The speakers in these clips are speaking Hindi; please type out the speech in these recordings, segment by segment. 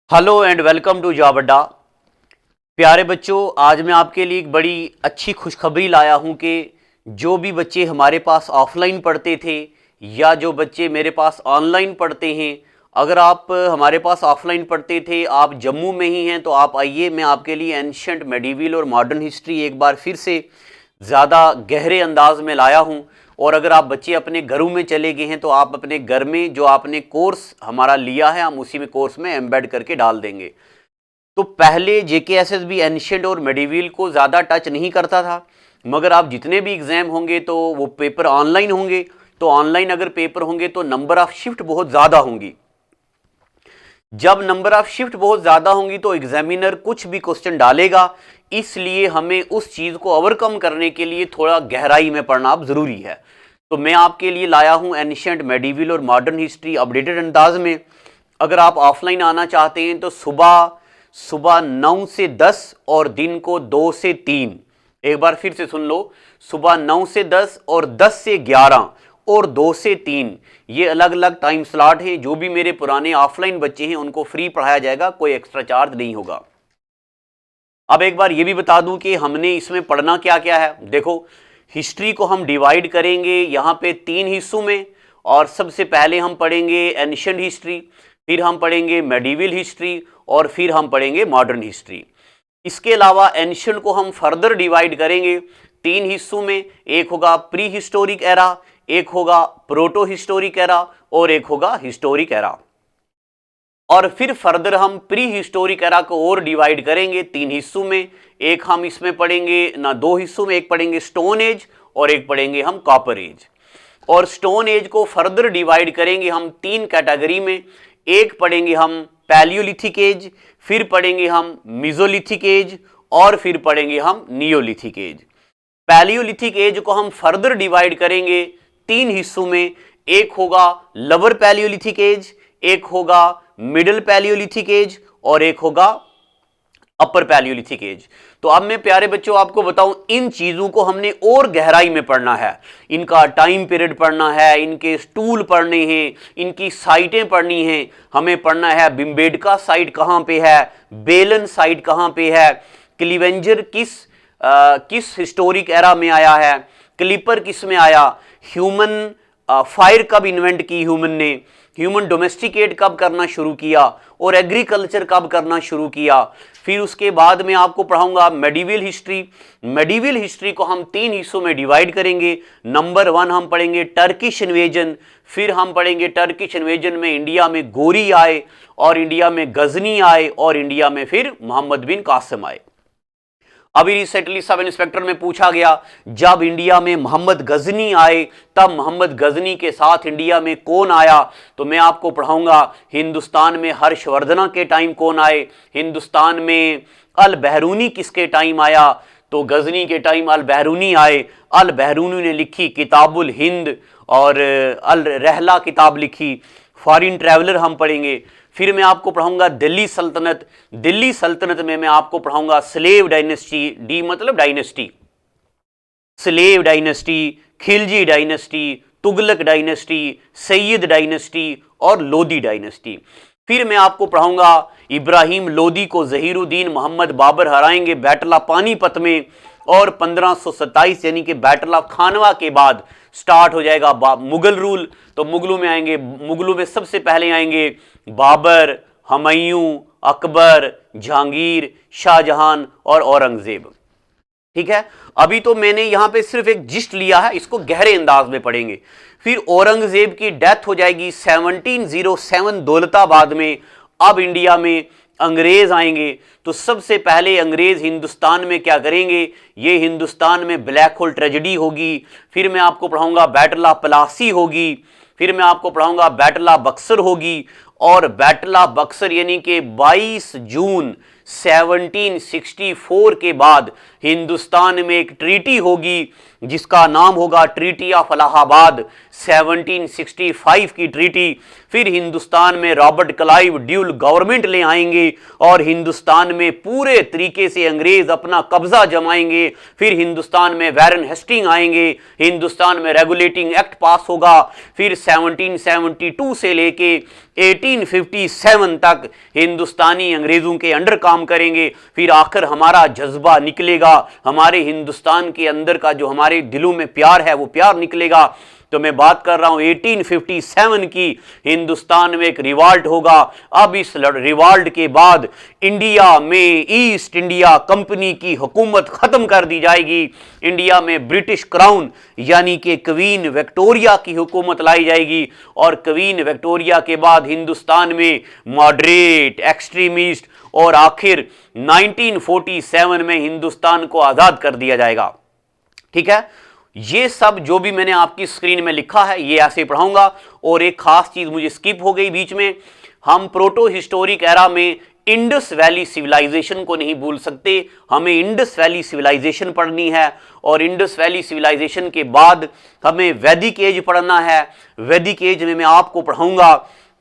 Hello and welcome to job Adda. प्यारे बच्चों, आज मैं आपके लिए एक बड़ी अच्छी खुशखबरी लाया हूं कि जो भी बच्चे हमारे पास ऑफलाइन पढ़ते थे या जो बच्चे मेरे पास ऑनलाइन पढ़ते हैं, अगर आप हमारे पास ऑफलाइन पढ़ते थे, आप जम्मू में ही हैं, तो आप आइए, मैं आपके लिए एंशिएंट, मेडिवल और मॉडर्न हिस्ट्री एक बार फिर से ज़्यादा गहरे अंदाज में लाया हूं। और अगर आप बच्चे अपने घरों में चले गए हैं तो आप अपने घर में जो आपने कोर्स हमारा लिया है, हम उसी में कोर्स में एम्बेड करके डाल देंगे। तो पहले जेकेएसएसबी एंशिएंट और मेडिवल को ज़्यादा टच नहीं करता था, मगर आप जितने भी एग्ज़ाम होंगे तो वो पेपर ऑनलाइन होंगे। तो ऑनलाइन अगर पेपर होंगे तो नंबर ऑफ शिफ्ट बहुत ज़्यादा होंगी। जब नंबर ऑफ शिफ्ट बहुत ज़्यादा होंगी तो एग्जामिनर कुछ भी क्वेश्चन डालेगा, इसलिए हमें उस चीज़ को ओवरकम करने के लिए थोड़ा गहराई में पढ़ना अब ज़रूरी है। तो मैं आपके लिए लाया हूं एंशिएंट, मेडिवल और मॉडर्न हिस्ट्री अपडेटेड अंदाज में। अगर आप ऑफलाइन आना चाहते हैं तो सुबह 9 से 10 और दिन को 2 से 3। एक बार फिर से सुन लो, सुबह 9 से 10 और 10 से 11 और 2 से 3, ये अलग अलग टाइम स्लॉट हैं। जो भी मेरे पुराने ऑफलाइन बच्चे हैं उनको फ्री पढ़ाया जाएगा, कोई एक्स्ट्रा चार्ज नहीं होगा। अब एक बार ये भी बता दूं कि हमने इसमें पढ़ना क्या क्या है। देखो, हिस्ट्री को हम डिवाइड करेंगे यहाँ पे 3 हिस्सों में, और सबसे पहले हम पढ़ेंगे एंशिएंट हिस्ट्री, फिर हम पढ़ेंगे मेडिवल हिस्ट्री, और फिर हम पढ़ेंगे मॉडर्न हिस्ट्री। इसके अलावा एंशिएंट को हम फर्दर डिवाइड करेंगे 3 हिस्सों में। एक होगा प्री हिस्टोरिक एरा, एक होगा प्रोटो हिस्टोरिक एरा, और एक होगा हिस्टोरिक एरा। और फिर फर्दर हम प्री हिस्टोरिक एरा को और डिवाइड करेंगे 3 हिस्सों में। एक हम इसमें पढ़ेंगे ना 2 हिस्सों में, एक पढ़ेंगे स्टोन एज और एक पढ़ेंगे हम कॉपर एज। और स्टोन एज को फर्दर डिवाइड करेंगे हम 3 कैटेगरी में। एक पढ़ेंगे हम पैलियोलिथिक एज, फिर पढ़ेंगे हम मिजोलिथिक एज, और फिर पढ़ेंगे हम नियोलिथिक एज। पैलियोलिथिक एज को हम फर्दर डिवाइड करेंगे 3 हिस्सों में। एक होगा लोअर पैलियोलिथिक एज, एक होगा मिडिल पैलियोलिथिक एज, और एक होगा अपर पैलियोलिथिक एज। तो अब मैं प्यारे बच्चों आपको बताऊं, इन चीजों को हमने और गहराई में पढ़ना है। इनका टाइम पीरियड पढ़ना है, इनके स्टूल पढ़ने हैं, इनकी साइटें पढ़नी हैं। हमें पढ़ना है भिमबेटका साइट कहां पे है, बेलन साइट कहां पे है, क्लीवेंजर किस हिस्टोरिक एरा में आया है, क्लिपर किस में आया, ह्यूमन फायर कब इन्वेंट की ह्यूमन ने, ह्यूमन डोमेस्टिकेट कब करना शुरू किया, और एग्रीकल्चर कब करना शुरू किया। फिर उसके बाद में आपको पढ़ाऊंगा मेडिवल हिस्ट्री। मेडिवल हिस्ट्री को हम 3 हिस्सों में डिवाइड करेंगे। नंबर 1 हम पढ़ेंगे टर्किश इन्वेजन, फिर हम पढ़ेंगे टर्किश इन्वेजन में इंडिया में गोरी आए, और इंडिया में गजनी आए, और इंडिया में फिर मोहम्मद बिन कासिम आए। अभी रिसेंटली सब इंस्पेक्टर में पूछा गया, जब इंडिया में मोहम्मद गजनी आए तब मोहम्मद गजनी के साथ इंडिया में कौन आया। तो मैं आपको पढ़ाऊंगा हिंदुस्तान में हर्षवर्धना के टाइम कौन आए, हिंदुस्तान में अल बहरूनी किसके टाइम आया। तो गजनी के टाइम अल बहरूनी आए। अल बहरूनी ने लिखी किताबुल हिंद, और अल रहला किताब लिखी। फॉरेन ट्रैवलर हम पढ़ेंगे। फिर मैं आपको पढ़ाऊंगा दिल्ली सल्तनत। दिल्ली सल्तनत में मैं आपको पढ़ाऊंगा स्लेव डायनेस्टी, डी मतलब dynasty, slave dynasty, Khilji dynasty, Tughlaq dynasty, Syed dynasty, और लोदी डायनेस्टी। फिर मैं आपको पढ़ाऊंगा इब्राहिम लोदी को जहीरुद्दीन मोहम्मद बाबर हराएंगे बैटल ऑफ पानीपत में, और 1527 यानी कि बैटल ऑफ खानवा के बाद स्टार्ट हो जाएगा मुगल रूल। तो मुगलों में आएंगे, मुगलों में सबसे पहले आएंगे बाबर, हुमायूं, अकबर, जहांगीर, शाहजहां और औरंगजेब। ठीक है, अभी तो मैंने यहां पे सिर्फ एक जिस्ट लिया है, इसको गहरे अंदाज में पढ़ेंगे। फिर औरंगजेब की डेथ हो जाएगी 1707 दौलताबाद में। अब इंडिया में अंग्रेज आएंगे, तो सबसे पहले अंग्रेज हिंदुस्तान में क्या करेंगे, ये हिंदुस्तान में ब्लैक होल ट्रेजेडी होगी। फिर मैं आपको पढ़ाऊंगा बैटल ऑफ प्लासी होगी। फिर मैं आपको पढ़ाऊंगा बैटल ऑफ बक्सर होगी। और बैटल ऑफ बक्सर यानी कि 22 जून 1764 के बाद हिंदुस्तान में एक ट्रीटी होगी जिसका नाम होगा ट्रीटी ऑफ इलाहाबाद 1765 की ट्रीटी। फिर हिंदुस्तान में रॉबर्ट क्लाइव ड्यूल गवर्नमेंट ले आएंगे और हिंदुस्तान में पूरे तरीके से अंग्रेज अपना कब्जा जमाएंगे। फिर हिंदुस्तान में वैरन हेस्टिंग आएंगे, हिंदुस्तान में रेगुलेटिंग एक्ट पास होगा। फिर 1772 से लेके 1857 तक हिंदुस्तानी अंग्रेजों के अंडर काम करेंगे। फिर आखिर हमारा जज्बा निकलेगा, हमारे हिंदुस्तान के अंदर का जो हमारे दिलों में प्यार है वो प्यार निकलेगा। तो मैं बात कर रहा हूं 1857 की। हिंदुस्तान में एक रिवॉल्ट होगा। अब इस रिवॉल्ट के बाद इंडिया में ईस्ट इंडिया कंपनी की हुकूमत खत्म कर दी जाएगी। इंडिया में ब्रिटिश क्राउन यानी कि क्वीन विक्टोरिया की हुकूमत लाई जाएगी और क्वीन विक्टोरिया के बाद हिंदुस्तान में मॉडरेट, एक्सट्रीमिस्ट और आखिर 1947 में हिंदुस्तान को आजाद कर दिया जाएगा। ठीक है, ये सब जो भी मैंने आपकी स्क्रीन में लिखा है ये ऐसे पढ़ाऊंगा। और एक खास चीज मुझे स्किप हो गई बीच में, हम प्रोटो हिस्टोरिक एरा में इंडस वैली सिविलाइजेशन को नहीं भूल सकते। हमें इंडस वैली सिविलाइजेशन पढ़नी है और इंडस वैली सिविलाइजेशन के बाद हमें वैदिक एज पढ़ना है। वैदिक एज में मैं आपको पढ़ाऊंगा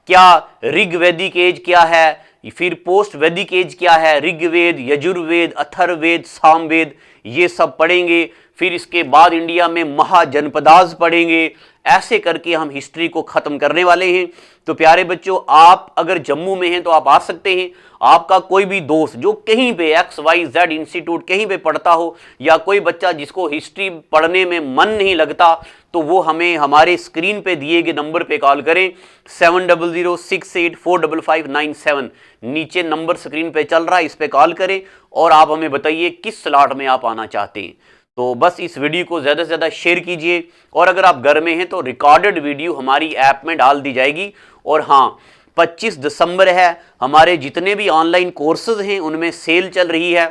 क्या ऋग वैदिक एज क्या है, फिर पोस्ट वैदिक एज क्या है, ऋग्वेद, यजुर्वेद, अथर्ववेद, सामवेद, ये सब पढ़ेंगे। फिर इसके बाद इंडिया में महाजनपदाज पढ़ेंगे। ऐसे करके हम हिस्ट्री को खत्म करने वाले हैं। तो प्यारे बच्चों, आप अगर जम्मू में हैं तो आप आ सकते हैं। आपका कोई भी दोस्त जो कहीं पे XYZ इंस्टीट्यूट कहीं पे पढ़ता हो या कोई बच्चा जिसको हिस्ट्री पढ़ने में मन नहीं लगता, तो वो हमें हमारे स्क्रीन पे दिए गए नंबर पे कॉल करें 7006845597। नीचे नंबर स्क्रीन पे चल रहा है, इस पे कॉल करें और आप हमें बताइए किस स्लॉट में आप आना चाहते हैं। तो बस इस वीडियो को ज़्यादा से ज़्यादा शेयर कीजिए और अगर आप घर में हैं तो रिकॉर्डेड वीडियो हमारी ऐप में डाल दी जाएगी। और हाँ, 25 दिसंबर है, हमारे जितने भी ऑनलाइन कोर्सेज हैं उनमें सेल चल रही है,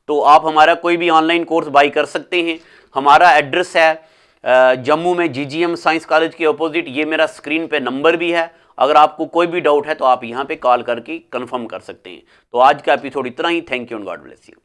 तो आप हमारा कोई भी ऑनलाइन कोर्स बाई कर सकते हैं। हमारा एड्रेस है जम्मू में GGM साइंस कॉलेज के अपोजिट। ये मेरा स्क्रीन पे नंबर भी है। अगर आपको कोई भी डाउट है तो आप यहाँ पे कॉल करके कंफर्म कर सकते हैं। तो आज का एपिसोड इतना ही। Thank you and God bless you.